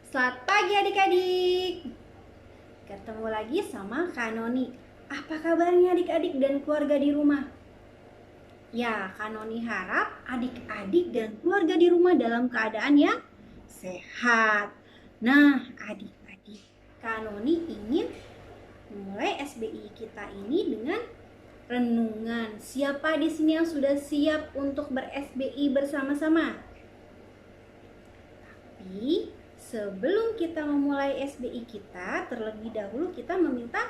Selamat pagi adik-adik. Ketemu lagi sama Kak Noni. Apa kabarnya adik-adik dan keluarga di rumah? Ya, Kak Noni harap adik-adik dan keluarga di rumah dalam keadaan yang sehat. Nah, adik-adik, Kak Noni ingin mulai SBI kita ini dengan renungan. Siapa di sini yang sudah siap untuk ber-SBI bersama-sama? Tapi sebelum kita memulai SBI kita, terlebih dahulu kita meminta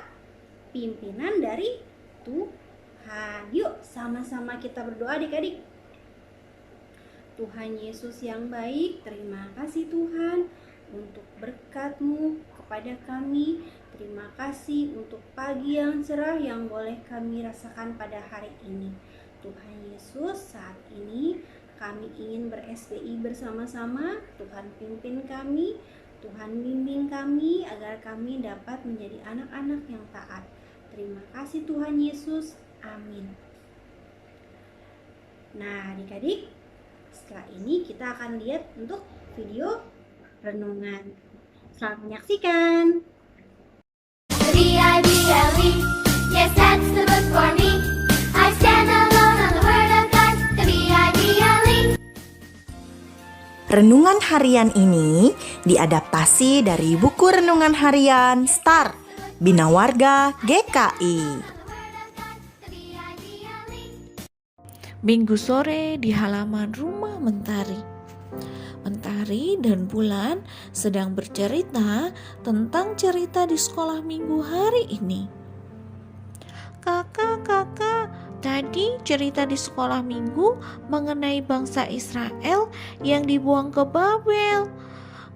pimpinan dari Tuhan. Yuk sama-sama kita berdoa adik-adik. Tuhan Yesus yang baik, terima kasih Tuhan untuk berkat-Mu kepada kami. Terima kasih untuk pagi yang cerah yang boleh kami rasakan pada hari ini. Tuhan Yesus, saat ini kami ingin ber-SBI bersama-sama. Tuhan pimpin kami, Tuhan bimbing kami agar kami dapat menjadi anak-anak yang taat. Terima kasih Tuhan Yesus. Amin. Nah, adik-adik, setelah ini kita akan lihat untuk video renungan. Selamat menyaksikan. B-I-B-L-E, yes, that's the book for me. I stand alone on the word of God, the B-I-B-L-E. Renungan harian ini diadaptasi dari buku renungan harian Star Bina Warga GKI. Minggu sore di halaman rumah Mentari. Mentari dan Bulan sedang bercerita tentang cerita di sekolah minggu hari ini. Kakak, tadi cerita di sekolah minggu mengenai bangsa Israel yang dibuang ke Babel.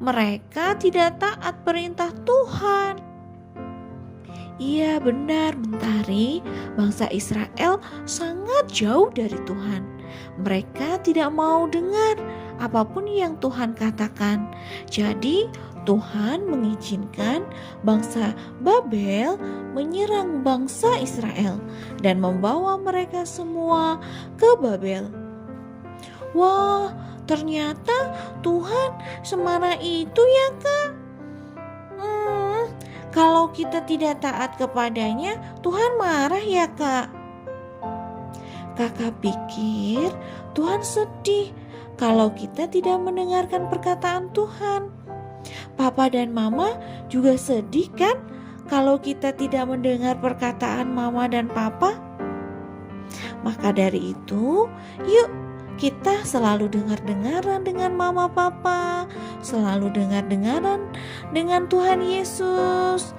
Mereka tidak taat perintah Tuhan. Iya benar Mentari, bangsa Israel sangat jauh dari Tuhan. Mereka tidak mau dengar apapun yang Tuhan katakan. Jadi Tuhan mengizinkan bangsa Babel menyerang bangsa Israel dan membawa mereka semua ke Babel. Wah, ternyata Tuhan semarah itu ya Kak. Kalau kita tidak taat kepadanya, Tuhan marah ya Kak. Kakak pikir Tuhan sedih kalau kita tidak mendengarkan perkataan Tuhan. Papa dan Mama juga sedih kan kalau kita tidak mendengar perkataan Mama dan Papa? Maka dari itu, yuk kita selalu dengar-dengaran dengan Mama Papa, selalu dengar-dengaran dengan Tuhan Yesus.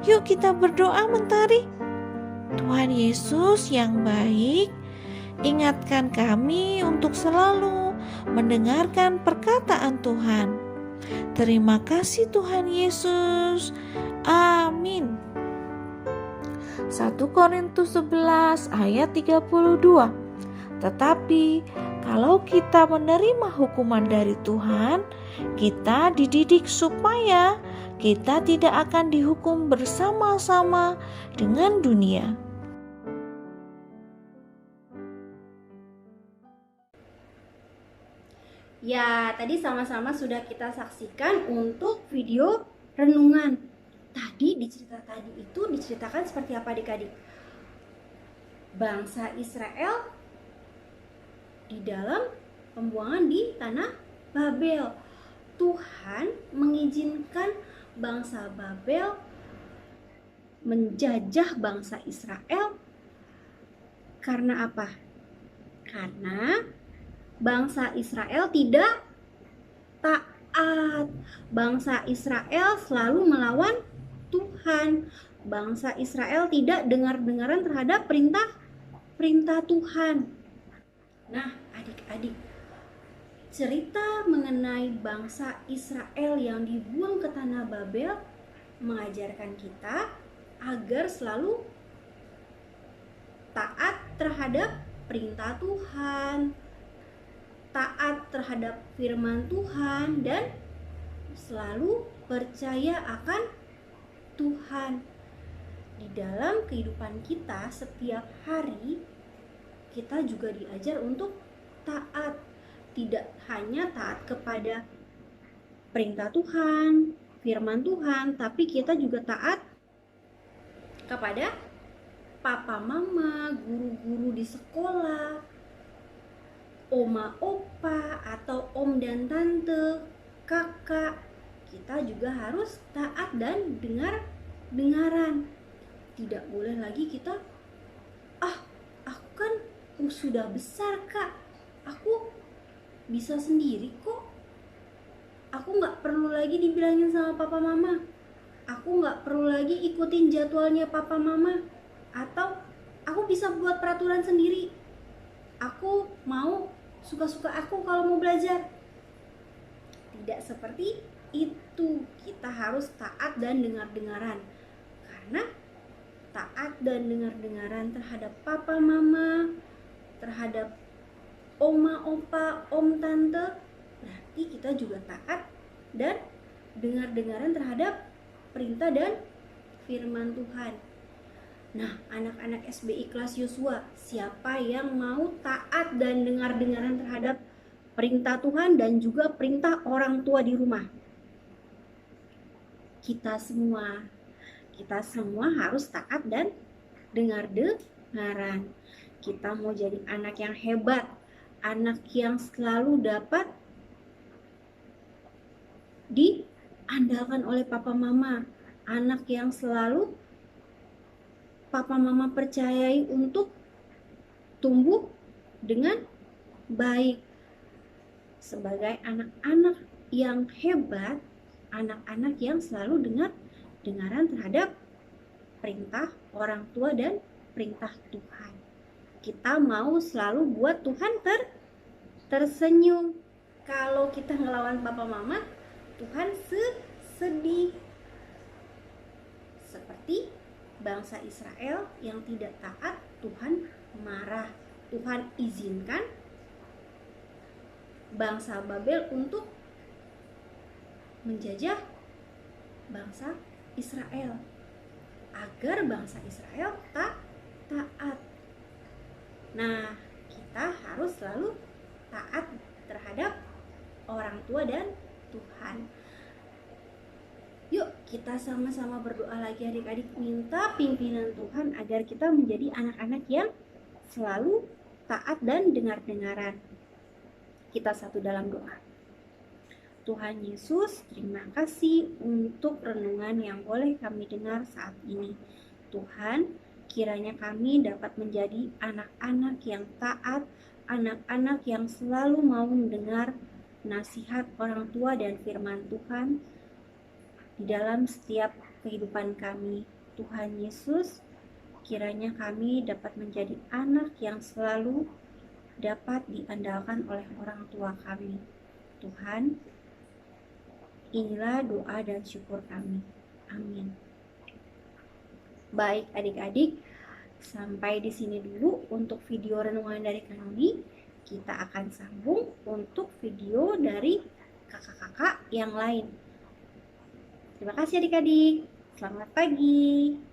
Yuk kita berdoa Mentari. Tuhan Yesus yang baik, ingatkan kami untuk selalu mendengarkan perkataan Tuhan. Terima kasih Tuhan Yesus. Amin. 1 Korintus 11 ayat 32. Tetapi kalau kita menerima hukuman dari Tuhan, kita dididik supaya kita tidak akan dihukum bersama-sama dengan dunia. Ya, tadi sama-sama sudah kita saksikan untuk video renungan. Tadi itu diceritakan seperti apa adik-adik? Bangsa Israel di dalam pembuangan di tanah Babel. Tuhan mengizinkan bangsa Babel menjajah bangsa Israel karena apa? Karena bangsa Israel tidak taat. Bangsa Israel selalu melawan Tuhan. Bangsa Israel tidak dengar-dengaran terhadap perintah Tuhan. Nah, adik-adik, cerita mengenai bangsa Israel yang dibuang ke tanah Babel mengajarkan kita agar selalu taat terhadap perintah Tuhan, taat terhadap firman Tuhan, dan selalu percaya akan Tuhan. Di dalam kehidupan kita setiap hari, kita juga diajar untuk taat. Tidak hanya taat kepada perintah Tuhan, firman Tuhan, tapi kita juga taat kepada papa mama, guru-guru di sekolah, oma opa atau om dan tante, kakak. Kita juga harus taat dan dengaran. Tidak boleh lagi kita, aku kan sudah besar kak, aku bisa sendiri kok. Aku gak perlu lagi dibilangin sama papa mama. Aku gak perlu lagi ikutin jadwalnya papa mama. Atau aku bisa buat peraturan sendiri. Aku mau suka-suka aku kalau mau belajar. Tidak seperti itu. Kita harus taat dan dengar-dengaran. Karena taat dan dengar-dengaran terhadap papa mama, terhadap oma opa, om tante, berarti kita juga taat dan dengar-dengaran terhadap perintah dan firman Tuhan. Nah, anak-anak SBI kelas Yosua, siapa yang mau taat dan dengar-dengaran terhadap perintah Tuhan dan juga perintah orang tua di rumah? Kita semua harus taat dan dengar-dengaran. Kita mau jadi anak yang hebat, anak yang selalu dapat diandalkan oleh papa mama, anak yang selalu papa mama percayai untuk tumbuh dengan baik. Sebagai anak-anak yang hebat, anak-anak yang selalu dengaran terhadap perintah orang tua dan perintah Tuhan. Kita mau selalu buat Tuhan tersenyum. Kalau kita ngelawan papa mama, Tuhan sedih. Seperti bangsa Israel yang tidak taat, Tuhan marah. Tuhan izinkan bangsa Babel untuk menjajah bangsa Israel, agar bangsa Israel taat. Nah, kita harus selalu taat terhadap orang tua dan Tuhan. Yuk kita sama-sama berdoa lagi adik-adik, minta pimpinan Tuhan agar kita menjadi anak-anak yang selalu taat dan dengar-dengaran. Kita satu dalam doa. Tuhan Yesus, terima kasih untuk renungan yang boleh kami dengar saat ini. Tuhan, kiranya kami dapat menjadi anak-anak yang taat, anak-anak yang selalu mau mendengar nasihat orang tua dan firman Tuhan di dalam setiap kehidupan kami. Tuhan Yesus, kiranya kami dapat menjadi anak yang selalu dapat diandalkan oleh orang tua kami. Tuhan, inilah doa dan syukur kami. Amin. Baik adik-adik, sampai di sini dulu untuk video renungan dari Kanoni. Kita akan sambung untuk video dari kakak-kakak yang lain. Terima kasih adik-adik. Selamat pagi.